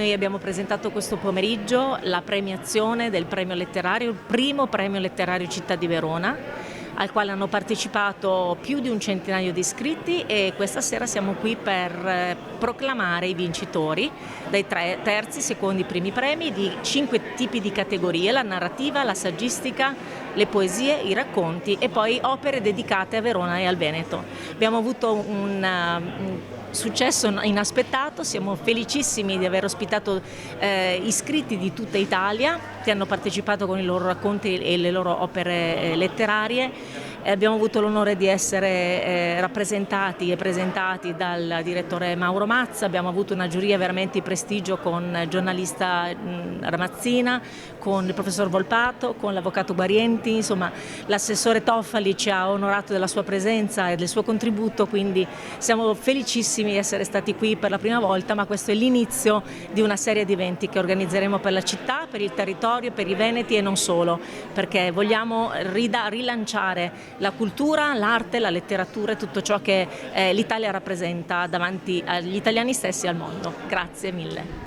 Noi abbiamo presentato questo pomeriggio la premiazione del premio letterario, il primo premio letterario Città di Verona, al quale hanno partecipato più di un centinaio di iscritti, e questa sera siamo qui per proclamare i vincitori dai terzi, secondi, primi premi di 5 tipi di categorie: la narrativa, la saggistica, le poesie, i racconti e poi opere dedicate a Verona e al Veneto. Abbiamo avuto un successo inaspettato, siamo felicissimi di aver ospitato iscritti di tutta Italia che hanno partecipato con i loro racconti e le loro opere letterarie. Abbiamo avuto l'onore di essere rappresentati e presentati dal direttore Mauro Mazza, abbiamo avuto una giuria veramente di prestigio con il giornalista Ramazzina, con il professor Volpato, con l'avvocato Guarienti, insomma l'assessore Toffali ci ha onorato della sua presenza e del suo contributo, quindi siamo felicissimi di essere stati qui per la prima volta, ma questo è l'inizio di una serie di eventi che organizzeremo per la città, per il territorio, per i veneti e non solo, perché vogliamo rilanciare la cultura, l'arte, la letteratura e tutto ciò che l'Italia rappresenta davanti agli italiani stessi e al mondo. Grazie mille.